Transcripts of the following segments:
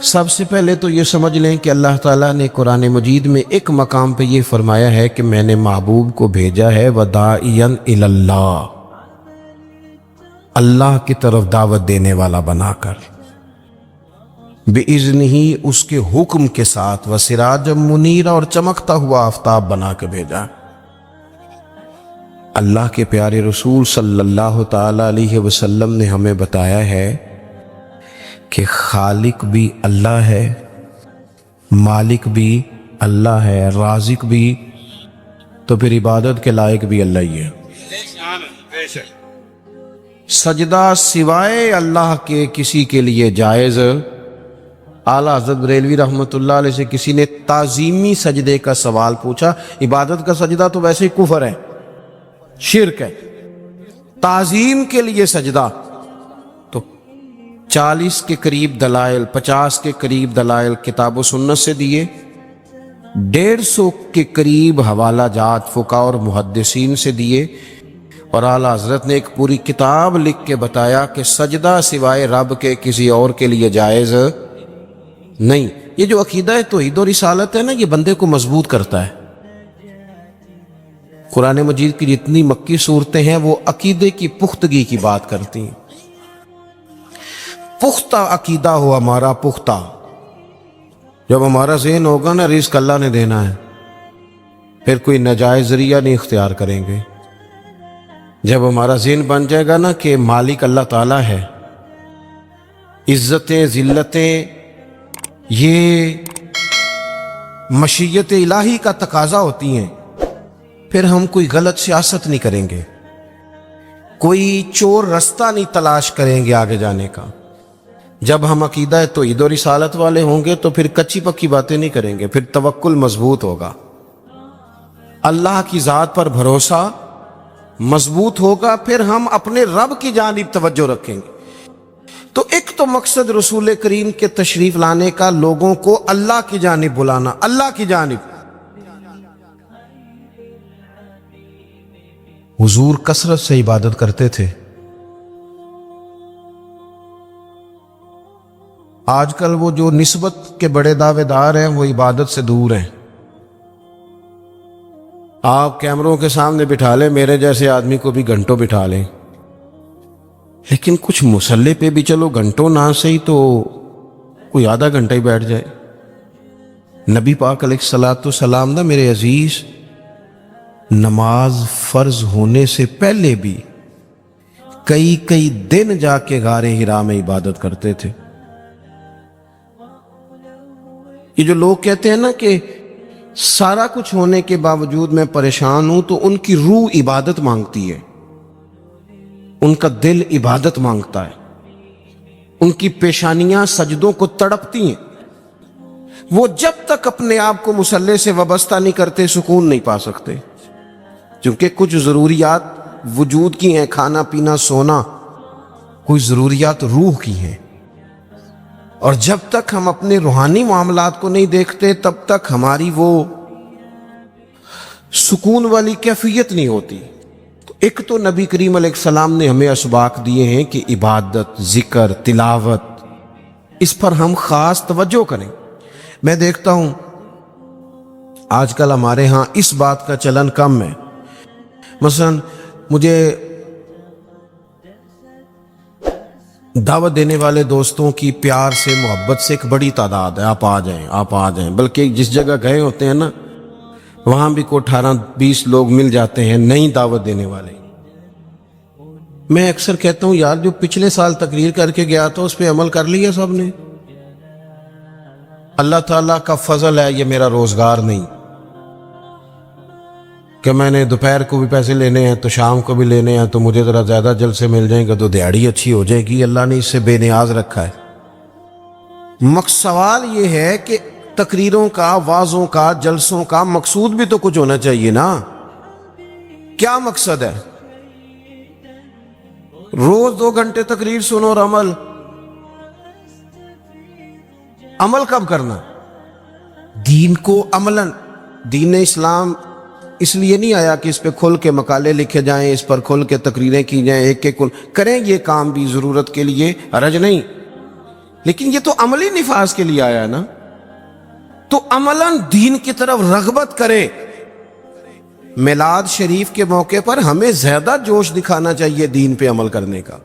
سب سے پہلے تو یہ سمجھ لیں کہ اللہ تعالیٰ نے قرآن مجید میں ایک مقام پہ یہ فرمایا ہے کہ میں نے محبوب کو بھیجا ہے وداعیا الی اللہ، اللہ کی طرف دعوت دینے والا بنا کر، بِإِذْنِهِ اس کے حکم کے ساتھ، وَسِرَاجًا مُنِيرًا اور چمکتا ہوا آفتاب بنا کے بھیجا۔ اللہ کے پیارے رسول صلی اللہ تعالی علیہ وسلم نے ہمیں بتایا ہے کہ خالق بھی اللہ ہے، مالک بھی اللہ ہے، رازق بھی، تو پھر عبادت کے لائق بھی اللہ ہی ہے۔ سجدہ سوائے اللہ کے کسی کے لیے جائز؟ اعلیٰ حضرت بریلوی رحمۃ اللہ علیہ سے کسی نے تعظیمی سجدے کا سوال پوچھا، عبادت کا سجدہ تو ویسے ہی کفر ہے، شرک ہے، تعظیم کے لیے سجدہ، تو 40 کے قریب دلائل، 50 کے قریب دلائل کتاب و سنت سے دیے، 150 کے قریب حوالہ جات فقہاء اور محدثین سے دیے، اور اعلیٰ حضرت نے ایک پوری کتاب لکھ کے بتایا کہ سجدہ سوائے رب کے کسی اور کے لیے جائز نہیں۔ یہ جو عقیدہ توحید و رسالت ہے نا، یہ بندے کو مضبوط کرتا ہے۔ قرآن مجید کی جتنی مکی صورتیں ہیں وہ عقیدے کی پختگی کی بات کرتی ہیں۔ پختہ عقیدہ ہو ہمارا، پختہ، جب ہمارا ذہن ہوگا نا رزق اللہ نے دینا ہے، پھر کوئی ناجائز ذریعہ نہیں اختیار کریں گے۔ جب ہمارا ذہن بن جائے گا نا کہ مالک اللہ تعالیٰ ہے، عزتیں ذلتیں یہ مشیت الہی کا تقاضا ہوتی ہیں، پھر ہم کوئی غلط سیاست نہیں کریں گے، کوئی چور رستہ نہیں تلاش کریں گے آگے جانے کا۔ جب ہم عقیدہ توحید و رسالت والے ہوں گے تو پھر کچی پکی باتیں نہیں کریں گے، پھر توکل مضبوط ہوگا، اللہ کی ذات پر بھروسہ مضبوط ہوگا، پھر ہم اپنے رب کی جانب توجہ رکھیں گے۔ تو ایک تو مقصد رسول کریم کے تشریف لانے کا لوگوں کو اللہ کی جانب بلانا، اللہ کی جانب۔ حضور کثرت سے عبادت کرتے تھے۔ آج کل وہ جو نسبت کے بڑے دعوے دار ہیں وہ عبادت سے دور ہیں۔ آپ کیمروں کے سامنے بٹھا لیں، میرے جیسے آدمی کو بھی گھنٹوں بٹھا لیں، لیکن کچھ مصلی پہ بھی چلو گھنٹوں نہ صحیح تو کوئی آدھا گھنٹہ ہی بیٹھ جائے۔ نبی پاک علیہ الصلوۃ والسلام نا میرے عزیز، نماز فرض ہونے سے پہلے بھی کئی دن جا کے غار حرا میں عبادت کرتے تھے۔ یہ جو لوگ کہتے ہیں نا کہ سارا کچھ ہونے کے باوجود میں پریشان ہوں، تو ان کی روح عبادت مانگتی ہے، ان کا دل عبادت مانگتا ہے، ان کی پیشانیاں سجدوں کو تڑپتی ہیں۔ وہ جب تک اپنے آپ کو مصلی سے وابستہ نہیں کرتے سکون نہیں پا سکتے، کیونکہ کچھ ضروریات وجود کی ہیں، کھانا پینا سونا، کوئی ضروریات روح کی ہیں، اور جب تک ہم اپنے روحانی معاملات کو نہیں دیکھتے تب تک ہماری وہ سکون والی کیفیت نہیں ہوتی۔ تو ایک تو نبی کریم علیہ السلام نے ہمیں اسباق دیے ہیں کہ عبادت، ذکر، تلاوت، اس پر ہم خاص توجہ کریں۔ میں دیکھتا ہوں آج کل ہمارے ہاں اس بات کا چلن کم ہے۔ مثلا مجھے دعوت دینے والے دوستوں کی پیار سے محبت سے ایک بڑی تعداد ہے، آپ آ جائیں، بلکہ جس جگہ گئے ہوتے ہیں نا وہاں بھی کو 18-20 لوگ مل جاتے ہیں نئی دعوت دینے والے۔ میں اکثر کہتا ہوں یار جو پچھلے سال تقریر کر کے گیا تھا اس پہ عمل کر لیا سب نے؟ اللہ تعالیٰ کا فضل ہے یہ میرا روزگار نہیں کہ میں نے دوپہر کو بھی پیسے لینے ہیں تو شام کو بھی لینے ہیں، تو مجھے ذرا زیادہ جلسے مل جائیں گے تو دیہڑی اچھی ہو جائے گی۔ اللہ نے اس سے بے نیاز رکھا ہے۔ سوال یہ ہے کہ تقریروں کا، وعظوں کا، جلسوں کا مقصود بھی تو کچھ ہونا چاہیے نا۔ کیا مقصد ہے؟ روز 2 گھنٹے تقریر سنو اور عمل کب کرنا؟ دین کو عملاً، دین اسلام اس لیے نہیں آیا کہ اس پہ کھل کے مقالے لکھے جائیں، اس پر کھل کے تقریریں کی جائیں، ایک ایک کریں یہ کام بھی ضرورت کے لیے، حرج نہیں، لیکن یہ تو عملی نفاذ کے لیے آیا ہے نا، تو عملاً دین کی طرف رغبت کرے۔ میلاد شریف کے موقع پر ہمیں زیادہ جوش دکھانا چاہیے دین پہ عمل کرنے کا،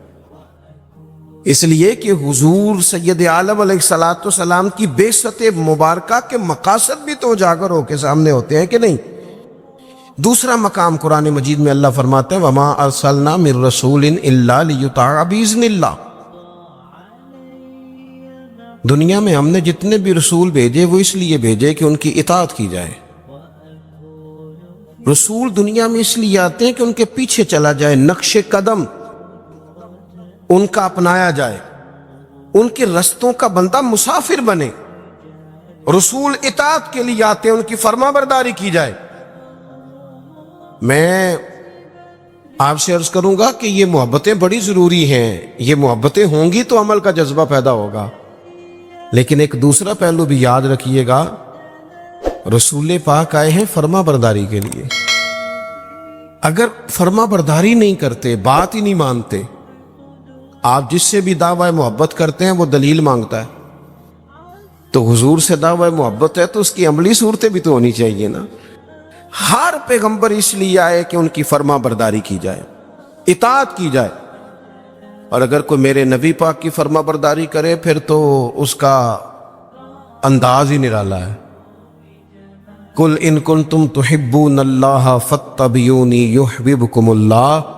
اس لیے کہ حضور سید عالم علیہ الصلوۃ والسلام کی بعثت مبارکہ کے مقاصد بھی تو اجاگر ہو کے سامنے ہوتے ہیں کہ نہیں۔ دوسرا مقام قرآن مجید میں اللہ فرماتے ہیں وَمَا أَرْسَلْنَا مِن رَسُولٍ إِلَّا لِيُطَاعَ بِإِذْنِ اللَّهِ، دنیا میں ہم نے جتنے بھی رسول بھیجے وہ اس لیے بھیجے کہ ان کی اطاعت کی جائے۔ رسول دنیا میں اس لیے آتے ہیں کہ ان کے پیچھے چلا جائے، نقش قدم ان کا اپنایا جائے، ان کے رستوں کا بندہ مسافر بنے۔ رسول اطاعت کے لیے آتے ہیں، ان کی فرما برداری کی جائے۔ میں آپ سے عرض کروں گا کہ یہ محبتیں بڑی ضروری ہیں، یہ محبتیں ہوں گی تو عمل کا جذبہ پیدا ہوگا، لیکن ایک دوسرا پہلو بھی یاد رکھیے گا، رسول پاک آئے ہیں فرما برداری کے لیے۔ اگر فرما برداری نہیں کرتے، بات ہی نہیں مانتے، آپ جس سے بھی دعوی محبت کرتے ہیں وہ دلیل مانگتا ہے، تو حضور سے دعوی محبت ہے تو اس کی عملی صورتیں بھی تو ہونی چاہیے نا۔ ہر پیغمبر اس لیے آئے کہ ان کی فرما برداری کی جائے، اطاعت کی جائے، اور اگر کوئی میرے نبی پاک کی فرما برداری کرے پھر تو اس کا انداز ہی نرالا ہے۔ قُلْ إِن كُنتُمْ تُحِبُّونَ اللَّهَ فَاتَّبِعُونِي يُحْبِبْكُمُ اللَّهُ،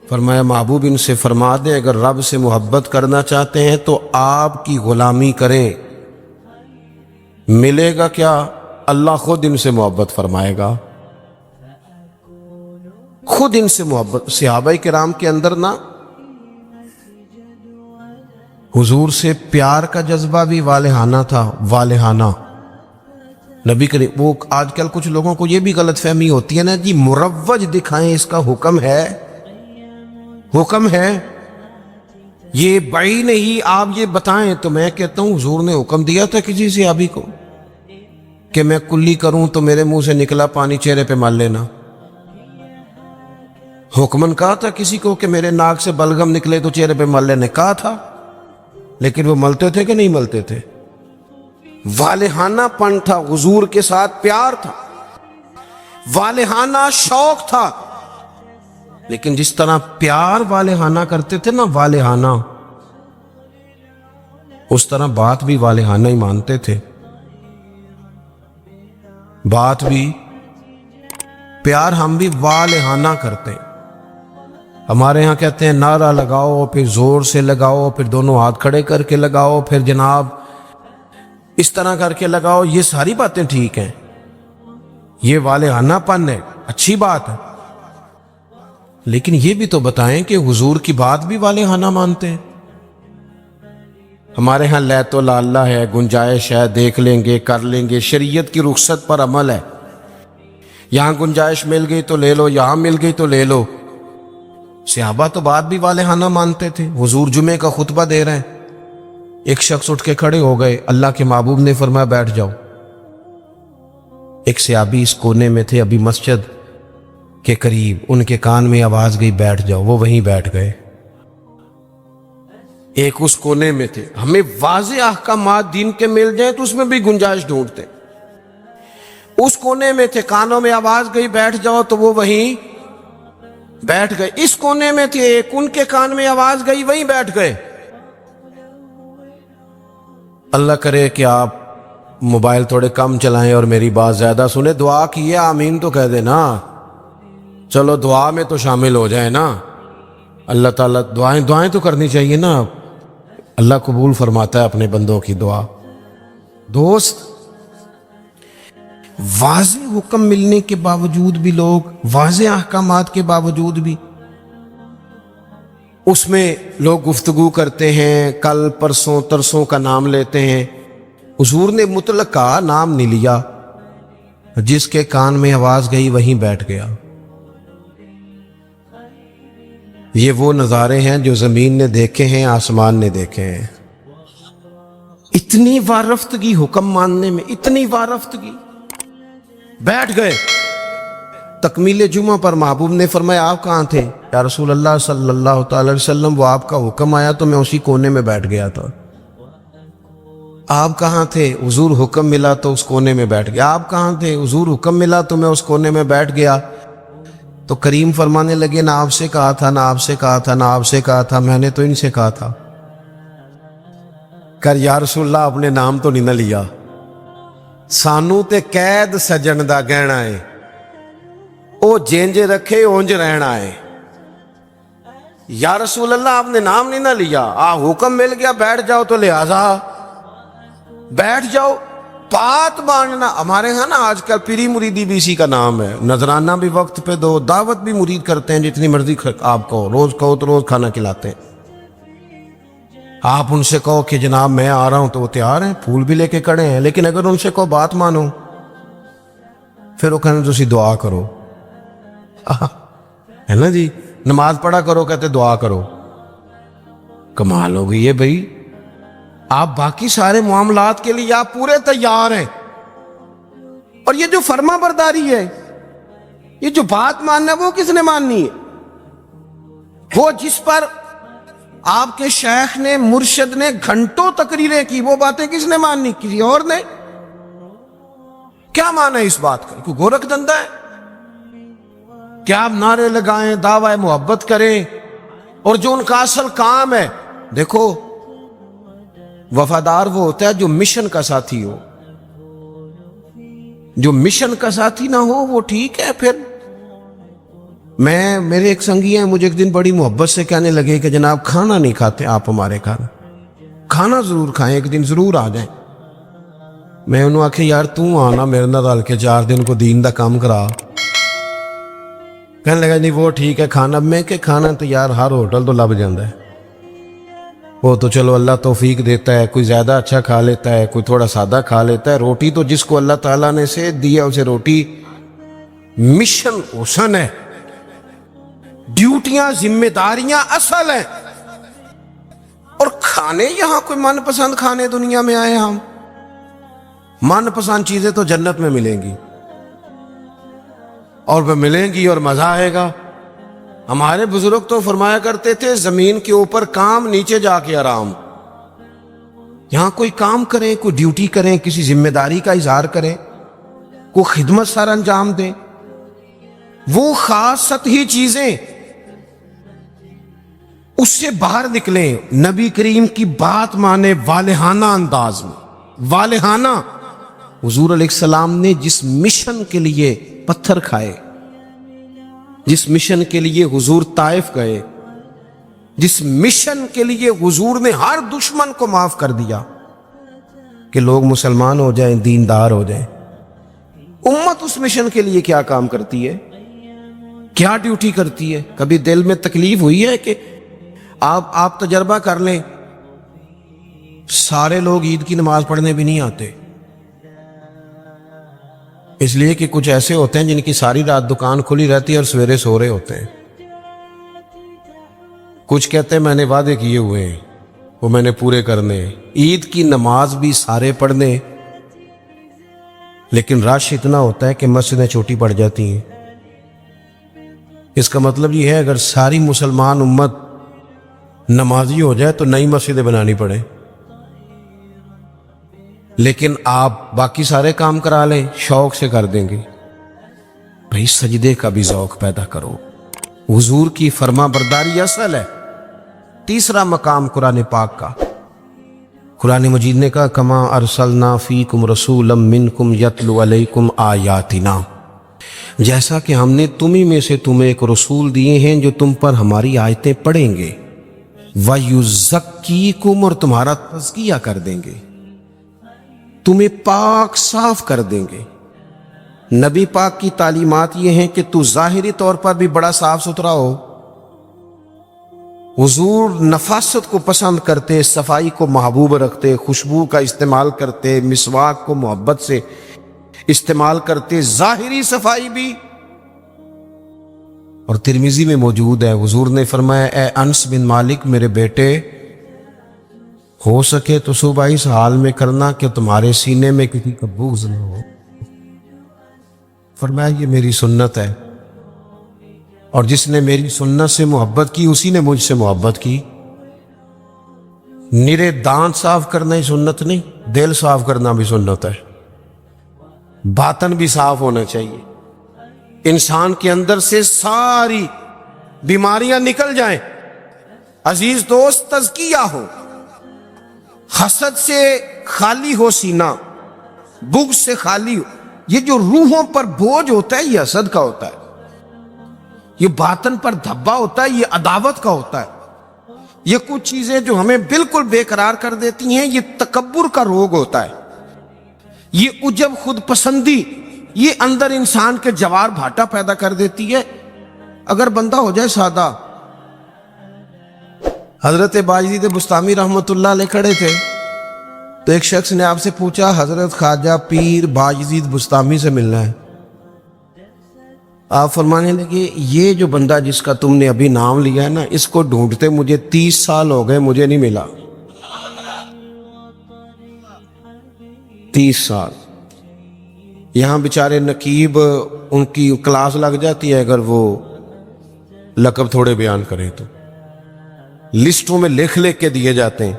فرمایا محبوب ان سے فرما دیں اگر رب سے محبت کرنا چاہتے ہیں تو آپ کی غلامی کریں، ملے گا کیا؟ اللہ خود ان سے محبت فرمائے گا، خود ان سے محبت۔ صحابہ کرام کے اندر نا حضور سے پیار کا جذبہ بھی والہانہ تھا، والہانہ۔ نبی کریم، وہ آج کل کچھ لوگوں کو یہ بھی غلط فہمی ہوتی ہے نا جی مروج دکھائیں، اس کا حکم ہے، حکم ہے، یہ بڑی نہیں، آپ یہ بتائیں۔ تو میں کہتا ہوں حضور نے حکم دیا تھا کسی صحابی کو کہ میں کلی کروں تو میرے منہ سے نکلا پانی چہرے پہ مل لینا؟ حکمن کہا تھا کسی کو کہ میرے ناک سے بلغم نکلے تو چہرے پہ مل لینے؟ کہا تھا، لیکن وہ ملتے تھے کہ نہیں ملتے تھے؟ والہانہ پن تھا، حضور کے ساتھ پیار تھا، والہانہ شوق تھا، لیکن جس طرح پیار والہانہ کرتے تھے نا، والہانہ، اس طرح بات بھی والہانہ ہی مانتے تھے، بات بھی پیار ہم بھی والہانہ کرتے ہیں۔ ہمارے ہاں کہتے ہیں نعرہ لگاؤ، پھر زور سے لگاؤ، پھر دونوں ہاتھ کھڑے کر کے لگاؤ، پھر جناب اس طرح کر کے لگاؤ۔ یہ ساری باتیں ٹھیک ہیں، یہ والہانہ پن ہے، اچھی بات ہے، لیکن یہ بھی تو بتائیں کہ حضور کی بات بھی والہانہ مانتے ہیں؟ ہمارے ہاں لیت و لالہ ہے، گنجائش ہے، دیکھ لیں گے، کر لیں گے، شریعت کی رخصت پر عمل ہے، یہاں گنجائش مل گئی تو لے لو، یہاں مل گئی تو لے لو۔ صحابہ تو بات بھی والہانہ مانتے تھے۔ حضور جمعے کا خطبہ دے رہے ہیں، ایک شخص اٹھ کے کھڑے ہو گئے، اللہ کے محبوب نے فرمایا بیٹھ جاؤ۔ ایک صحابی اس کونے میں تھے، ابھی مسجد کے قریب، ان کے کان میں آواز گئی بیٹھ جاؤ، وہ وہیں بیٹھ گئے۔ ایک اس کونے میں تھے۔ ہمیں واضح احکامات دین کے مل جائیں تو اس میں بھی گنجائش ڈھونڈتے، اس کونے میں تھے، کانوں میں آواز گئی بیٹھ جاؤ تو وہ وہیں بیٹھ گئے۔ اس کونے میں تھے ایک، ان کے کان میں آواز گئی وہیں بیٹھ گئے۔ اللہ کرے کہ آپ موبائل تھوڑے کم چلائیں اور میری بات زیادہ سنیں، دعا کیے آمین تو کہہ دینا، چلو دعا میں تو شامل ہو جائے نا۔ اللہ تعالیٰ دعائیں تو کرنی چاہیے نا، اللہ قبول فرماتا ہے اپنے بندوں کی دعا۔ دوست، واضح حکم ملنے کے باوجود بھی لوگ، واضح احکامات کے باوجود بھی اس میں لوگ گفتگو کرتے ہیں، کل پرسوں ترسوں کا نام لیتے ہیں۔ حضور نے مطلق کا نام نہیں لیا، جس کے کان میں آواز گئی وہیں بیٹھ گیا۔ یہ وہ نظارے ہیں جو زمین نے دیکھے ہیں، آسمان نے دیکھے ہیں۔ اتنی وارفتگی حکم ماننے میں، اتنی وارفتگی، بیٹھ گئے۔ تکمیل جمعہ پر محبوب نے فرمایا آپ کہاں تھے؟ یا رسول اللہ صلی اللہ تعالی علیہ وسلم، وہ آپ کا حکم آیا تو میں اسی کونے میں بیٹھ گیا تھا۔ آپ کہاں تھے؟ حضور حکم ملا تو اس کونے میں بیٹھ گیا۔ آپ کہاں تھے؟ حضور حکم ملا تو میں اس کونے میں بیٹھ گیا۔ تو کریم فرمانے لگے نہ آپ سے کہا تھا، نہ آپ سے کہا تھا، نہ آپ سے کہا تھا، میں نے تو ان سے کہا تھا۔ کر یا رسول اللہ اپنے نام تو نہیں نہ لیا، سانو تے قید سجن دا گہنا ہے، او جینج رکھے اونج رہنا ہے۔ یا رسول اللہ آپ نے نام نہیں نہ لیا، حکم مل گیا بیٹھ جاؤ تو لہذا بیٹھ جاؤ۔ بات ماننا ہمارے ہاں نا آج کل پیری مریدی بھی اسی کا نام ہے، نذرانہ بھی وقت پہ دو، دعوت بھی مرید کرتے ہیں جتنی مرضی آپ کو، روز کہو تو روز کھانا کھلاتے ہیں۔ آپ ان سے کہو کہ جناب میں آ رہا ہوں تو وہ تیار ہیں، پھول بھی لے کے کھڑے ہیں، لیکن اگر ان سے کہو بات مانو پھر وہ کہنے تسی دعا کرو، ہے نا جی، نماز پڑھا کرو کہتے دعا کرو۔ کمال ہو گئی ہے بھائی، آپ باقی سارے معاملات کے لیے آپ پورے تیار ہیں، اور یہ جو فرما برداری ہے، یہ جو بات ماننا ہے، وہ کس نے ماننی ہے؟ وہ جس پر آپ کے شیخ نے، مرشد نے گھنٹوں تقریریں کی، وہ باتیں کس نے ماننی؟ کسی اور نے؟ کیا مانا ہے اس بات کا؟ کوئی گورکھ دندہ ہے؟ کیا آپ نعرے لگائیں، دعوی محبت کریں، اور جو ان کا اصل کام ہے، دیکھو وفادار وہ ہوتا ہے جو مشن کا ساتھی ہو، جو مشن کا ساتھی نہ ہو وہ ٹھیک ہے۔ پھر میرے ایک سنگی ہیں، مجھے ایک دن بڑی محبت سے کہنے لگے کہ جناب کھانا نہیں کھاتے آپ ہمارے کھانا ضرور کھائیں، ایک دن ضرور آ جائیں۔ میں انہوں آکھے یار توں آنا میرے نال رل کے 4 دن کو دین دا کام کرا۔ کہنے لگا نہیں وہ ٹھیک ہے کھانا، میں کہ کھانا تو یار ہر ہوٹل تو لب جاندہ ہے، وہ تو چلو اللہ توفیق دیتا ہے، کوئی زیادہ اچھا کھا لیتا ہے، کوئی تھوڑا سادہ کھا لیتا ہے، روٹی تو جس کو اللہ تعالیٰ نے سے دیا اسے روٹی مشن حسن ہے، ڈیوٹیاں ذمہ داریاں اصل ہیں، اور کھانے یہاں کوئی من پسند کھانے دنیا میں آئے ہم، من پسند چیزیں تو جنت میں ملیں گی، اور وہ ملیں گی اور مزہ آئے گا۔ ہمارے بزرگ تو فرمایا کرتے تھے زمین کے اوپر کام، نیچے جا کے آرام۔ یہاں کوئی کام کریں، کوئی ڈیوٹی کریں، کسی ذمہ داری کا اظہار کریں، کوئی خدمت سر انجام دیں، وہ خاص سطحی چیزیں اس سے باہر نکلیں، نبی کریم کی بات مانے والہانہ انداز میں، والہانہ۔ حضور علیہ السلام نے جس مشن کے لیے پتھر کھائے، جس مشن کے لیے حضور طائف گئے، جس مشن کے لیے حضور نے ہر دشمن کو معاف کر دیا کہ لوگ مسلمان ہو جائیں، دیندار ہو جائیں، امت اس مشن کے لیے کیا کام کرتی ہے، کیا ڈیوٹی کرتی ہے؟ کبھی دل میں تکلیف ہوئی ہے کہ آپ تجربہ کر لیں، سارے لوگ عید کی نماز پڑھنے بھی نہیں آتے، اس لیے کہ کچھ ایسے ہوتے ہیں جن کی ساری رات دکان کھلی رہتی ہے اور سویرے سو رہے ہوتے ہیں۔ کچھ کہتے ہیں میں نے وعدے کیے ہوئے ہیں وہ میں نے پورے کرنے، عید کی نماز بھی سارے پڑھنے، لیکن رش اتنا ہوتا ہے کہ مسجدیں چھوٹی پڑ جاتی ہیں۔ اس کا مطلب یہ ہے اگر ساری مسلمان امت نمازی ہو جائے تو نئی مسجدیں بنانی پڑے، لیکن آپ باقی سارے کام کرا لیں شوق سے کر دیں گے۔ بھئی سجدے کا بھی ذوق پیدا کرو، حضور کی فرما برداری اصل ہے۔ تیسرا مقام قرآن پاک کا، قرآن مجید نے کہا کما ارسلنا فیکم رسولا منکم یتلو علیکم آیاتنا، جیسا کہ ہم نے تمہیں میں سے تمہیں ایک رسول دیے ہیں جو تم پر ہماری آیتیں پڑھیں گے، وَيُزَكِّيكُمْ، اور تمہارا تزکیہ کر دیں گے، تمہیں پاک صاف کر دیں گے۔ نبی پاک کی تعلیمات یہ ہیں کہ تو ظاہری طور پر بھی بڑا صاف ستھرا ہو۔ حضور نفاست کو پسند کرتے، صفائی کو محبوب رکھتے، خوشبو کا استعمال کرتے، مسواک کو محبت سے استعمال کرتے، ظاہری صفائی بھی۔ اور ترمذی میں موجود ہے، حضور نے فرمایا اے انس بن مالک میرے بیٹے، ہو سکے تو صبح اس حال میں کرنا کہ تمہارے سینے میں کسی کا بغض نہ ہو۔ فرمایا یہ میری سنت ہے، اور جس نے میری سنت سے محبت کی اسی نے مجھ سے محبت کی۔ نرے دانت صاف کرنا ہی سنت نہیں، دل صاف کرنا بھی سنت ہے، باطن بھی صاف ہونا چاہیے، انسان کے اندر سے ساری بیماریاں نکل جائیں۔ عزیز دوست، تزکیہ ہو، حسد سے خالی ہو سینہ، بغض سے خالی ہو۔ یہ جو روحوں پر بوجھ ہوتا ہے یہ حسد کا ہوتا ہے، یہ باطن پر دھبا ہوتا ہے یہ عداوت کا ہوتا ہے۔ یہ کچھ چیزیں جو ہمیں بالکل بے قرار کر دیتی ہیں یہ تکبر کا روگ ہوتا ہے، یہ عجب خود پسندی یہ اندر انسان کے جوار بھاٹا پیدا کر دیتی ہے۔ اگر بندہ ہو جائے سادہ، حضرت باجدید بستامی رحمۃ اللہ علیہ کھڑے تھے تو ایک شخص نے آپ سے پوچھا حضرت خواجہ پیر باجدید بستامی سے ملنا ہے۔ آپ فرمانے لگے یہ جو بندہ جس کا تم نے ابھی نام لیا ہے نا، اس کو ڈھونڈتے مجھے 30 سال ہو گئے، مجھے نہیں ملا۔ 30 سال یہاں بیچارے نقیب ان کی کلاس لگ جاتی ہے، اگر وہ لقب تھوڑے بیان کریں تو لسٹوں میں لکھ کے دیے جاتے ہیں،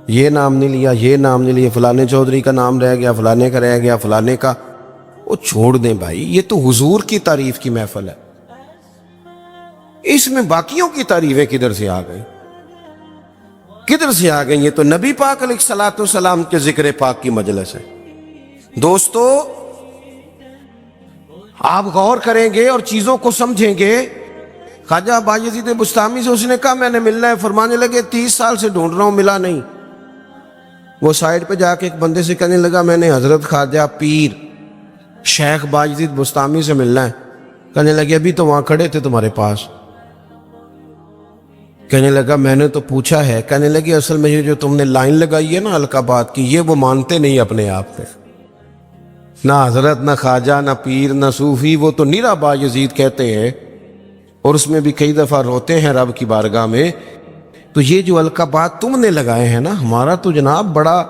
یہ نام نہیں لیا، یہ نام نہیں لیا، فلانے چودھری کا نام رہ گیا، فلانے کا رہ گیا، فلانے کا۔ وہ چھوڑ دیں بھائی، یہ تو حضور کی تعریف کی محفل ہے، اس میں باقیوں کی تعریفیں کدھر سے آ گئی، کدھر سے آ گئی؟ یہ تو نبی پاک علیہ الصلوۃ والسلام کے ذکر پاک کی مجلس ہے۔ دوستو، آپ غور کریں گے اور چیزوں کو سمجھیں گے۔ خواجہ باجدید بستامی سے اس نے کہا میں نے ملنا ہے، فرمانے لگے 30 سال سے ڈھونڈ رہا ہوں، ملا نہیں۔ وہ سائڈ پہ جا کے ایک بندے سے کہنے لگا میں نے حضرت خواجہ پیر شیخ باجدید بستامی سے ملنا ہے۔ کہنے لگے ابھی تو وہاں کھڑے تھے تمہارے پاس۔ کہنے لگا میں نے تو پوچھا ہے۔ کہنے لگے اصل میں یہ جو تم نے لائن لگائی ہے نا القابات کی، یہ وہ مانتے نہیں اپنے آپ پہ، نہ حضرت نہ خواجہ نہ پیر نہ صوفی، وہ تو نیرا باجدید کہتے ہیں، اور اس میں بھی کئی دفعہ روتے ہیں رب کی بارگاہ میں۔ تو یہ جو القابات تم نے لگائے ہیں نا، ہمارا تو جناب بڑا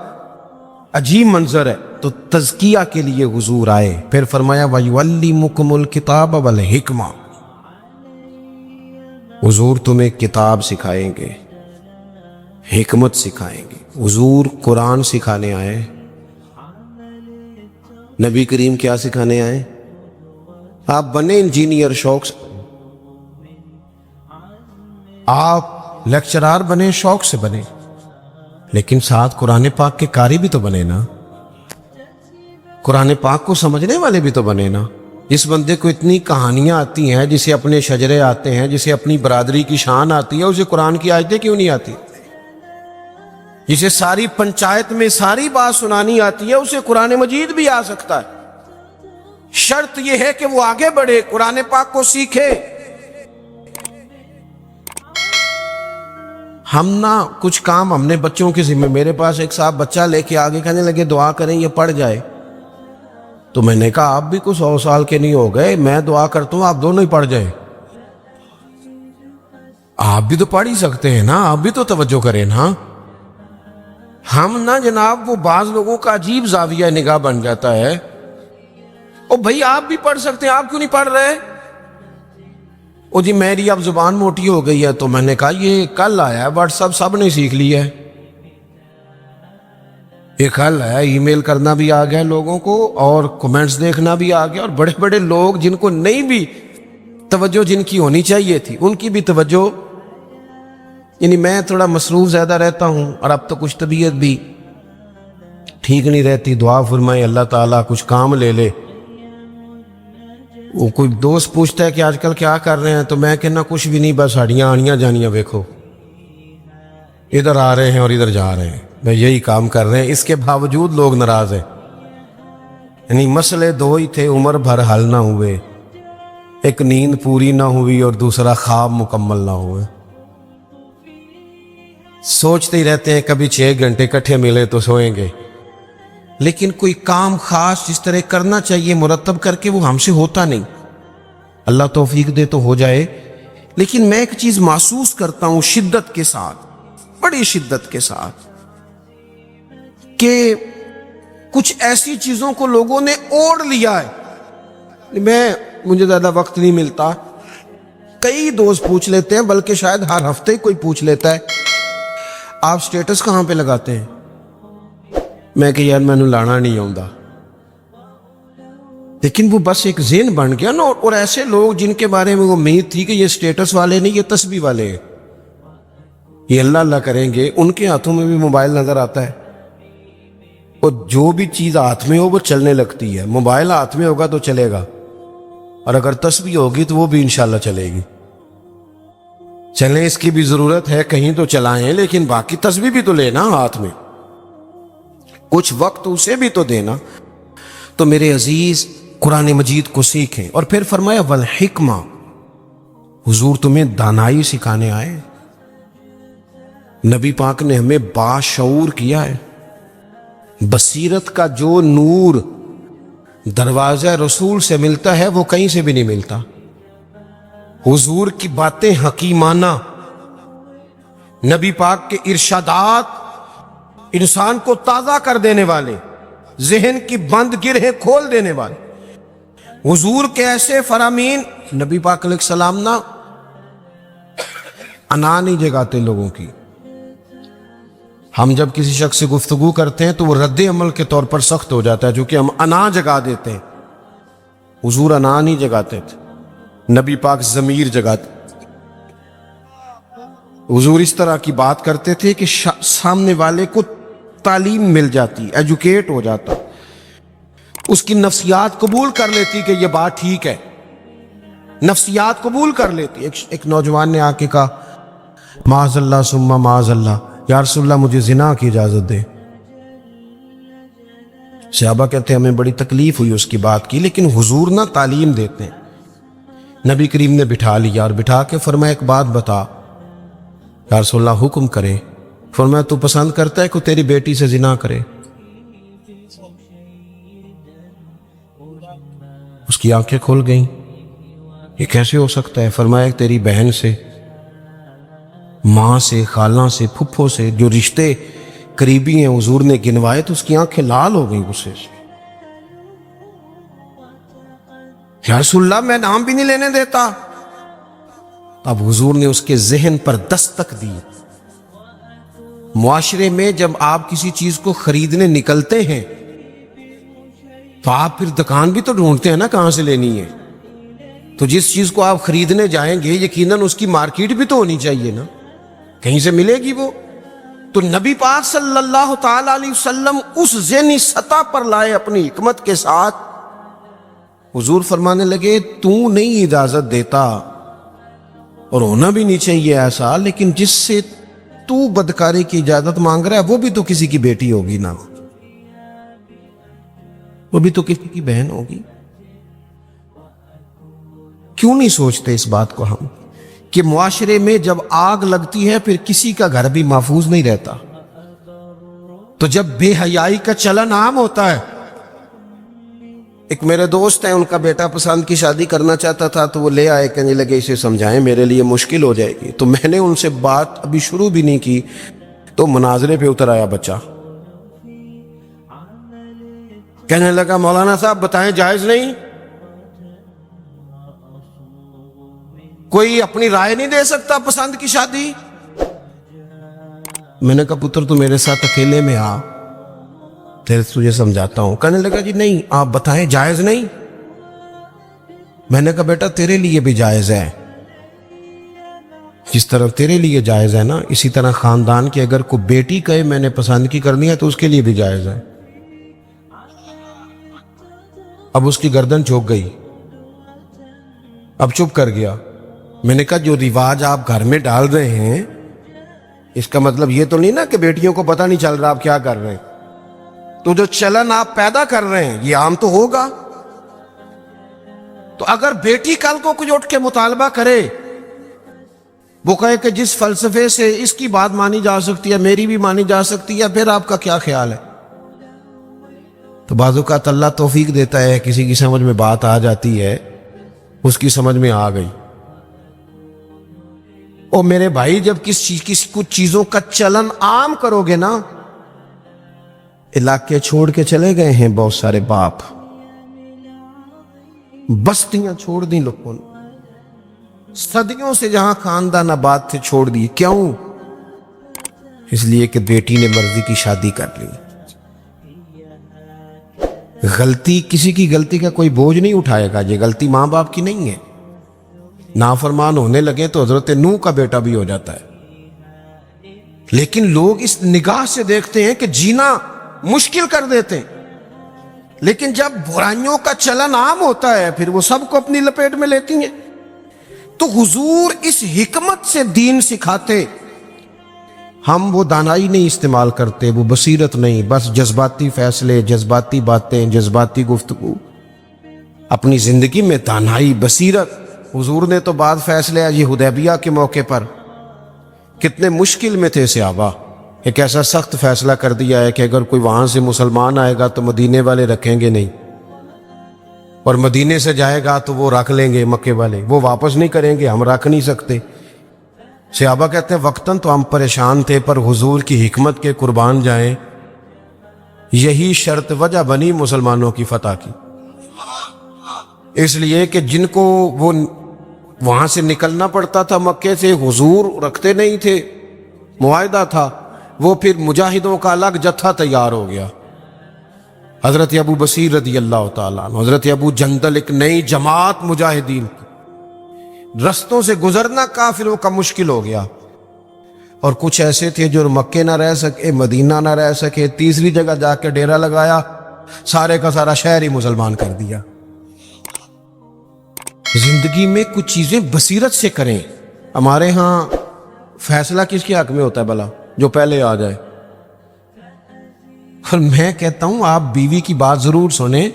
عجیب منظر ہے۔ تو تزکیہ کے لیے حضور آئے، پھر فرمایا وَيُعَلِّمُكُمُ الْكِتَابَ وَالْحِکْمَةَ، حضور تمہیں کتاب سکھائیں گے، حکمت سکھائیں گے۔ حضور قرآن سکھانے آئے، نبی کریم کیا سکھانے آئے؟ آپ بنے انجینئر شوق سے، آپ لیکچرار بنے شوق سے بنے، لیکن ساتھ قرآن پاک کے قاری بھی تو بنے نا، قرآن پاک کو سمجھنے والے بھی تو بنے نا۔ اس بندے کو اتنی کہانیاں آتی ہیں، جسے اپنے شجرے آتے ہیں، جسے اپنی برادری کی شان آتی ہے، اسے قرآن کی آیتیں کیوں نہیں آتی؟ جسے ساری پنچایت میں ساری بات سنانی آتی ہے، اسے قرآن مجید بھی آ سکتا ہے۔ شرط یہ ہے کہ وہ آگے بڑھے، قرآن پاک کو سیکھے۔ ہم نہ کچھ کام ہم نے بچوں کے ذمہ، میرے پاس ایک صاحب بچہ لے کے آگے کہنے لگے دعا کریں یہ پڑھ جائے، تو میں نے کہا آپ بھی کچھ 100 سال کے نہیں ہو گئے، میں دعا کرتا ہوں آپ دونوں ہی پڑھ جائیں، آپ بھی تو پڑھ ہی سکتے ہیں نا، آپ بھی تو توجہ کریں نا۔ ہم نا جناب وہ بعض لوگوں کا عجیب زاویہ نگاہ بن جاتا ہے، او بھائی آپ بھی پڑھ سکتے ہیں، آپ کیوں نہیں پڑھ رہے؟ او جی میری اب زبان موٹی ہو گئی ہے، تو میں نے کہا یہ کل آیا ہے واٹس ایپ سب نے سیکھ لیا ہے، یہ کل ہے، ای میل کرنا بھی آ گیا لوگوں کو، اور کمنٹس دیکھنا بھی آ گیا، اور بڑے بڑے لوگ جن کو نہیں بھی توجہ جن کی ہونی چاہیے تھی ان کی بھی توجہ، یعنی میں تھوڑا مصروف زیادہ رہتا ہوں، اور اب تو کچھ طبیعت بھی ٹھیک نہیں رہتی، دعا فرمائے اللہ تعالیٰ کچھ کام لے لے۔ وہ کوئی دوست پوچھتا ہے کہ آج کل کیا کر رہے ہیں، تو میں کہنا کچھ بھی نہیں، بس ہڈیاں آنیاں جانیاں دیکھو، ادھر آ رہے ہیں اور ادھر جا رہے ہیں، میں یہی کام کر رہے ہیں، اس کے باوجود لوگ ناراض ہیں۔ یعنی مسئلے دو ہی تھے، عمر بھر حل نہ ہوئے، ایک نیند پوری نہ ہوئی اور دوسرا خواب مکمل نہ ہوئے۔ سوچتے ہی رہتے ہیں کبھی 6 گھنٹے کٹھے ملے تو سوئیں گے، لیکن کوئی کام خاص جس طرح کرنا چاہیے مرتب کر کے وہ ہم سے ہوتا نہیں۔ اللہ توفیق دے تو ہو جائے، لیکن میں ایک چیز محسوس کرتا ہوں شدت کے ساتھ، بڑی شدت کے ساتھ، کہ کچھ ایسی چیزوں کو لوگوں نے اوڑھ لیا ہے۔ مجھے زیادہ وقت نہیں ملتا، کئی دوست پوچھ لیتے ہیں، بلکہ شاید ہر ہفتے کوئی پوچھ لیتا ہے آپ سٹیٹس کہاں پہ لگاتے ہیں؟ میں کہ یار مینوں لانا نہیں آتا، لیکن وہ بس ایک ذہن بن گیا نا. اور ایسے لوگ جن کے بارے میں وہ امید تھی کہ یہ سٹیٹس والے نہیں، یہ تسبیح والے ہیں، یہ اللہ اللہ کریں گے، ان کے ہاتھوں میں بھی موبائل نظر آتا ہے. اور جو بھی چیز ہاتھ میں ہو وہ چلنے لگتی ہے. موبائل ہاتھ میں ہوگا تو چلے گا، اور اگر تسبیح ہوگی تو وہ بھی انشاءاللہ چلے گی. چلیں، اس کی بھی ضرورت ہے، کہیں تو چلائیں، لیکن باقی تسبیح بھی تو لینا ہاتھ میں، کچھ وقت اسے بھی تو دینا. تو میرے عزیز قرآن مجید کو سیکھیں. اور پھر فرمایا والحکمہ، حضور تمہیں دانائی سکھانے آئے. نبی پاک نے ہمیں باشعور کیا ہے. بصیرت کا جو نور دروازہ رسول سے ملتا ہے وہ کہیں سے بھی نہیں ملتا. حضور کی باتیں حکیمانہ، نبی پاک کے ارشادات انسان کو تازہ کر دینے والے، ذہن کی بند گرہیں کھول دینے والے. حضور کے ایسے فرامین. نبی پاک علیہ السلام نا انا نہیں جگاتے لوگوں کی. ہم جب کسی شخص سے گفتگو کرتے ہیں تو وہ رد عمل کے طور پر سخت ہو جاتا ہے، جو کہ ہم انا جگا دیتے ہیں. حضور انا نہیں جگاتے تھے، نبی پاک ضمیر جگاتے. حضور اس طرح کی بات کرتے تھے کہ سامنے والے کو تعلیم مل جاتی، ایجوکیٹ ہو جاتا، اس کی نفسیات قبول کر لیتی کہ یہ بات ٹھیک ہے، نفسیات قبول کر لیتی. ایک نوجوان نے آ کے کہا معاذ اللہ ثم معاذ اللہ، یا رسول اللہ مجھے زنا کی اجازت دے. صحابہ کہتے ہیں ہمیں بڑی تکلیف ہوئی اس کی بات کی، لیکن حضور نہ تعلیم دیتے ہیں. نبی کریم نے بٹھا لیا اور بٹھا کے فرمایا ایک بات بتا. یا رسول اللہ حکم کرے. فرمایا تو پسند کرتا ہے کہ تیری بیٹی سے زنا کرے؟ اس کی آنکھیں کھل گئیں، یہ کیسے ہو سکتا ہے؟ فرمایا تیری بہن سے، ماں سے، خالہ سے، پھپھو سے، جو رشتے قریبی ہیں حضور نے گنوائے تو اس کی آنکھیں لال ہو گئیں غصے سے. یا رسول اللہ میں نام بھی نہیں لینے دیتا. اب حضور نے اس کے ذہن پر دستک دی. معاشرے میں جب آپ کسی چیز کو خریدنے نکلتے ہیں تو آپ پھر دکان بھی تو ڈھونڈتے ہیں نا کہاں سے لینی ہے. تو جس چیز کو آپ خریدنے جائیں گے یقیناً اس کی مارکیٹ بھی تو ہونی چاہیے نا، کہیں سے ملے گی وہ. تو نبی پاک صلی اللہ تعالی علیہ وسلم اس ذہنی سطح پر لائے اپنی حکمت کے ساتھ. حضور فرمانے لگے تو نہیں اجازت دیتا اور ہونا بھی نہیں چاہیے ایسا، لیکن جس سے تو بدکاری کی اجازت مانگ رہا ہے وہ بھی تو کسی کی بیٹی ہوگی نا، وہ بھی تو کسی کی بہن ہوگی. کیوں نہیں سوچتے اس بات کو ہم کہ معاشرے میں جب آگ لگتی ہے پھر کسی کا گھر بھی محفوظ نہیں رہتا. تو جب بے حیائی کا چلن عام ہوتا ہے. ایک میرے دوست ہیں، ان کا بیٹا پسند کی شادی کرنا چاہتا تھا تو وہ لے آئے، کہنے لگے اسے سمجھائیں میرے لیے مشکل ہو جائے گی. تو میں نے ان سے بات ابھی شروع بھی نہیں کی تو مناظرے پہ اتر آیا بچہ. کہنے لگا مولانا صاحب بتائیں جائز نہیں؟ کوئی اپنی رائے نہیں دے سکتا پسند کی شادی؟ میں نے کہا پتر تو میرے ساتھ اکیلے میں آ، تجھے سمجھاتا ہوں. کہنے لگا جی نہیں آپ بتائیں جائز نہیں؟ میں نے کہا بیٹا تیرے لیے بھی جائز ہے، جس طرح تیرے لیے جائز ہے نا اسی طرح خاندان کی اگر کوئی بیٹی کہے میں نے پسند کی کرنی ہے تو اس کے لیے بھی جائز ہے. اب اس کی گردن جھک گئی، اب چپ کر گیا. میں نے کہا جو رواج آپ گھر میں ڈال رہے ہیں اس کا مطلب یہ تو نہیں نا کہ بیٹیوں کو پتہ نہیں چل رہا آپ کیا کر رہے ہیں. تو جو چلن آپ پیدا کر رہے ہیں یہ عام تو ہوگا. تو اگر بیٹی کل کو کچھ اٹھ کے مطالبہ کرے، وہ کہے کہ جس فلسفے سے اس کی بات مانی جا سکتی ہے میری بھی مانی جا سکتی ہے، پھر آپ کا کیا خیال ہے؟ تو بعض اوقات اللہ توفیق دیتا ہے، کسی کی سمجھ میں بات آ جاتی ہے، اس کی سمجھ میں آ گئی. اور میرے بھائی جب کچھ چیزوں کا چلن عام کرو گے نا، علاقے چھوڑ کے چلے گئے ہیں بہت سارے باپ، بستیاں چھوڑ دیں لوگوں نے، صدیوں سے جہاں خاندان آباد تھے چھوڑ دیے. کیوں؟ اس لیے کہ بیٹی نے مرضی کی شادی کر لی. غلطی کسی کی غلطی کا کوئی بوجھ نہیں اٹھائے گا، یہ غلطی ماں باپ کی نہیں ہے۔ نافرمان ہونے لگے تو حضرت نوح کا بیٹا بھی ہو جاتا ہے، لیکن لوگ اس نگاہ سے دیکھتے ہیں کہ جینا مشکل کر دیتے ہیں، لیکن جب برائیوں کا چلن عام ہوتا ہے پھر وہ سب کو اپنی لپیٹ میں لیتی ہیں۔ تو حضور اس حکمت سے دین سکھاتے، ہم وہ دانائی نہیں استعمال کرتے، وہ بصیرت نہیں، بس جذباتی فیصلے، جذباتی باتیں، جذباتی گفتگو۔ اپنی زندگی میں دانائی، بصیرت۔ حضور نے تو بعد فیصلے یہ حدیبیہ کے موقع پر کتنے مشکل میں تھے صحابہ، ایک ایسا سخت فیصلہ کر دیا ہے کہ اگر کوئی وہاں سے مسلمان آئے گا تو مدینے والے رکھیں گے نہیں، اور مدینے سے جائے گا تو وہ رکھ لیں گے، مکے والے وہ واپس نہیں کریں گے، ہم رکھ نہیں سکتے۔ صحابہ کہتے ہیں وقتاً تو ہم پریشان تھے، پر حضور کی حکمت کے قربان جائیں، یہی شرط وجہ بنی مسلمانوں کی فتح کی۔ اس لیے کہ جن کو وہ وہاں سے نکلنا پڑتا تھا مکے سے، حضور رکھتے نہیں تھے، معاہدہ تھا، وہ پھر مجاہدوں کا الگ جتھا تیار ہو گیا۔ حضرت ابو بصیر رضی اللہ تعالیٰ عنہ، حضرت ابو جندل، ایک نئی جماعت مجاہدین کی، رستوں سے گزرنا کافروں کا مشکل ہو گیا، اور کچھ ایسے تھے جو مکے نہ رہ سکے، مدینہ نہ رہ سکے، تیسری جگہ جا کے ڈیرا لگایا، سارے کا سارا شہر ہی مسلمان کر دیا۔ زندگی میں کچھ چیزیں بصیرت سے کریں۔ ہمارے ہاں فیصلہ کس کے حق میں ہوتا ہے بھلا؟ جو پہلے آ جائے۔ اور میں کہتا ہوں آپ بیوی کی بات ضرور سنیں،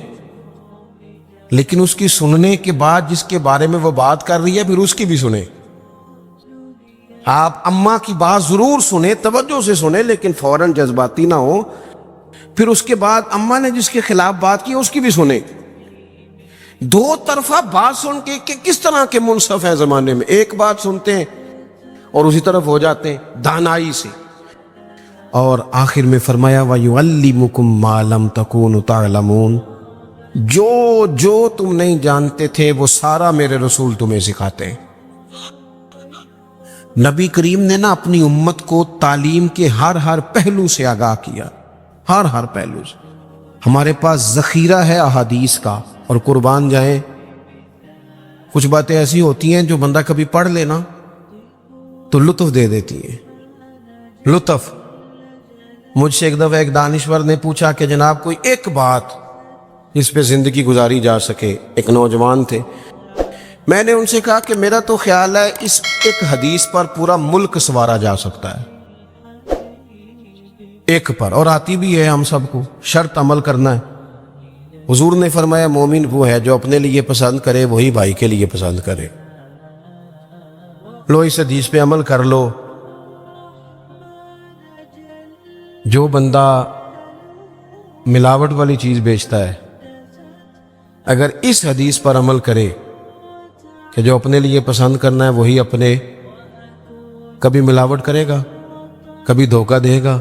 لیکن اس کی سننے کے بعد جس کے بارے میں وہ بات کر رہی ہے پھر اس کی بھی سنیں۔ آپ اماں کی بات ضرور سنیں، توجہ سے سنیں، لیکن فوراً جذباتی نہ ہو۔ پھر اس کے بعد اماں نے جس کے خلاف بات کی اس کی بھی سنیں۔ دو طرفہ بات سن کے کہ کس طرح کے منصف ہیں زمانے میں، ایک بات سنتے ہیں اور اسی طرف ہو جاتے ہیں دانائی سے۔ اور آخر میں فرمایا وَيُعَلِّمُكُم مَّا لَمْ تَكُونُوا تَعْلَمُونَ، جو تم نہیں جانتے تھے وہ سارا میرے رسول تمہیں سکھاتے ہیں۔ نبی کریم نے نا اپنی امت کو تعلیم کے ہر پہلو سے آگاہ کیا، ہر پہلو سے۔ ہمارے پاس ذخیرہ ہے احادیث کا، اور قربان جائیں کچھ باتیں ایسی ہوتی ہیں جو بندہ کبھی پڑھ لینا تو لطف دے دیتی ہیں، لطف۔ مجھ سے ایک دفعہ ایک دانشور نے پوچھا کہ جناب کوئی ایک بات جس پہ زندگی گزاری جا سکے، ایک نوجوان تھے۔ میں نے ان سے کہا کہ میرا تو خیال ہے اس ایک حدیث پر پورا ملک سنوارا جا سکتا ہے، ایک پر، اور آتی بھی ہے ہم سب کو، شرط عمل کرنا ہے۔ حضور نے فرمایا مومن وہ ہے جو اپنے لیے پسند کرے وہی بھائی کے لیے پسند کرے۔ لو اس حدیث پہ عمل کر لو۔ جو بندہ ملاوٹ والی چیز بیچتا ہے اگر اس حدیث پر عمل کرے کہ جو اپنے لیے پسند کرنا ہے وہی اپنے، کبھی ملاوٹ کرے گا، کبھی دھوکہ دے گا،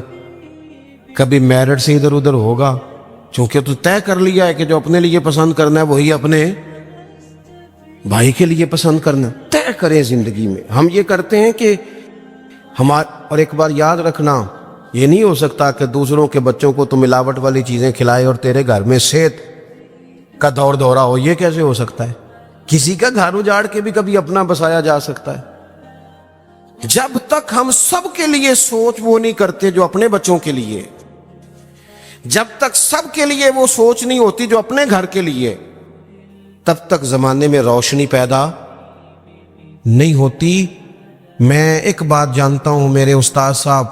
کبھی میرٹ سے ادھر ادھر ہوگا، چونکہ تو طے کر لیا ہے کہ جو اپنے لیے پسند کرنا ہے وہی اپنے بھائی کے لیے پسند کرنا۔ طے کریں زندگی میں۔ ہم یہ کرتے ہیں کہ اور ایک بار یاد رکھنا، یہ نہیں ہو سکتا کہ دوسروں کے بچوں کو تو ملاوٹ والی چیزیں کھلائے اور تیرے گھر میں صحت کا دور دورہ ہو، یہ کیسے ہو سکتا ہے؟ کسی کا گھر اجاڑ کے بھی کبھی اپنا بسایا جا سکتا ہے۔ جب تک ہم سب کے لیے سوچ وہ نہیں کرتے جو اپنے بچوں کے لیے، جب تک سب کے لیے وہ سوچ نہیں ہوتی جو اپنے گھر کے لیے، تب تک زمانے میں روشنی پیدا نہیں ہوتی۔ میں ایک بات جانتا ہوں، میرے استاد صاحب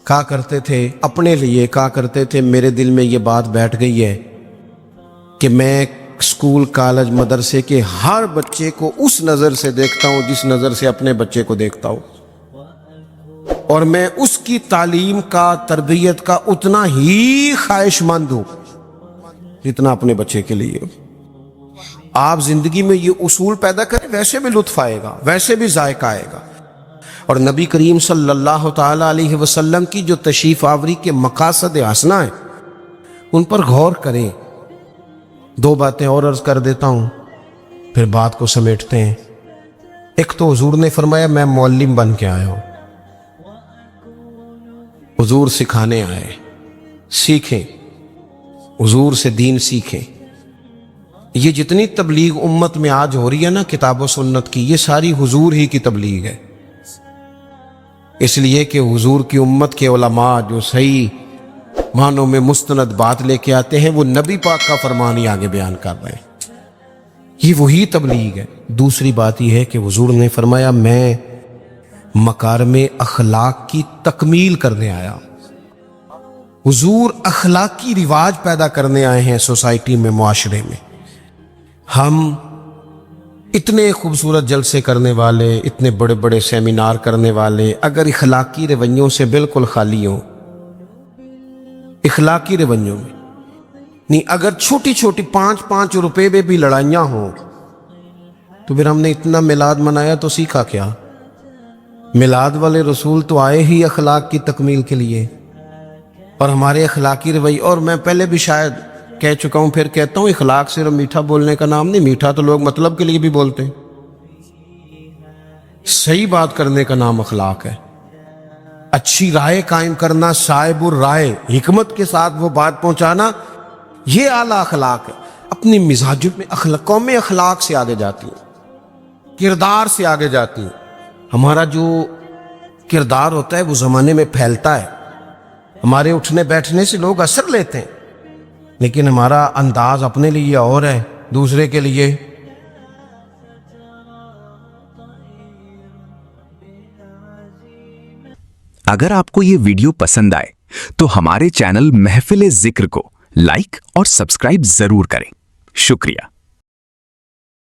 کہا کرتے تھے، اپنے لیے کہا کرتے تھے، میرے دل میں یہ بات بیٹھ گئی ہے کہ میں اسکول، کالج، مدرسے کے ہر بچے کو اس نظر سے دیکھتا ہوں جس نظر سے اپنے بچے کو دیکھتا ہوں، اور میں اس کی تعلیم کا، تربیت کا اتنا ہی خواہش مند ہوں جتنا اپنے بچے کے لیے۔ آپ زندگی میں یہ اصول پیدا کریں، ویسے بھی لطف آئے گا، ویسے بھی ذائقہ آئے گا۔ اور نبی کریم صلی اللہ تعالی علیہ وسلم کی جو تشریف آوری کے مقاصد حسنہ ہیں ان پر غور کریں۔ دو باتیں اور عرض کر دیتا ہوں پھر بات کو سمیٹتے ہیں۔ ایک تو حضور نے فرمایا میں معلم بن کے آیا ہوں، حضور سکھانے آئے، سیکھیں۔ حضور سے دین سیکھیں. یہ جتنی تبلیغ امت میں آج ہو رہی ہے نا کتاب و سنت کی، یہ ساری حضور ہی کی تبلیغ ہے. اس لیے کہ حضور کی امت کے علماء جو صحیح معنوں میں مستند بات لے کے آتے ہیں وہ نبی پاک کا فرمان ہی آگے بیان کر رہے ہیں. یہ وہی تبلیغ ہے. دوسری بات یہ ہے کہ حضور نے فرمایا میں مکارم اخلاق کی تکمیل کرنے آیا ہوں. حضور اخلاقی رواج پیدا کرنے آئے ہیں سوسائٹی میں، معاشرے میں. ہم اتنے خوبصورت جلسے کرنے والے، اتنے بڑے بڑے سیمینار کرنے والے، اگر اخلاقی رویوں سے بالکل خالی ہوں، اخلاقی رویوں میں نہیں، اگر چھوٹی چھوٹی 5-5 روپے میں بھی لڑائیاں ہوں، تو پھر ہم نے اتنا میلاد منایا تو سیکھا کیا؟ میلاد والے رسول تو آئے ہی اخلاق کی تکمیل کے لیے، اور ہمارے اخلاقی رویے. اور میں پہلے بھی شاید کہہ چکا ہوں، پھر کہتا ہوں، اخلاق صرف میٹھا بولنے کا نام نہیں. میٹھا تو لوگ مطلب کے لیے بھی بولتے ہیں. صحیح بات کرنے کا نام اخلاق ہے. اچھی رائے قائم کرنا، صاحب الرائے، حکمت کے ساتھ وہ بات پہنچانا، یہ اعلیٰ اخلاق ہے. اپنی مزاجوں میں قومیں اخلاق سے آگے جاتی ہیں، کردار سے آگے جاتی ہیں. ہمارا جو کردار ہوتا ہے وہ زمانے میں پھیلتا ہے. ہمارے اٹھنے بیٹھنے سے لوگ اثر لیتے ہیں، لیکن ہمارا انداز اپنے لیے اور ہے، دوسرے کے لیے. اگر آپ کو یہ ویڈیو پسند آئے تو ہمارے چینل محفل ذکر کو لائک اور سبسکرائب ضرور کریں. شکریہ.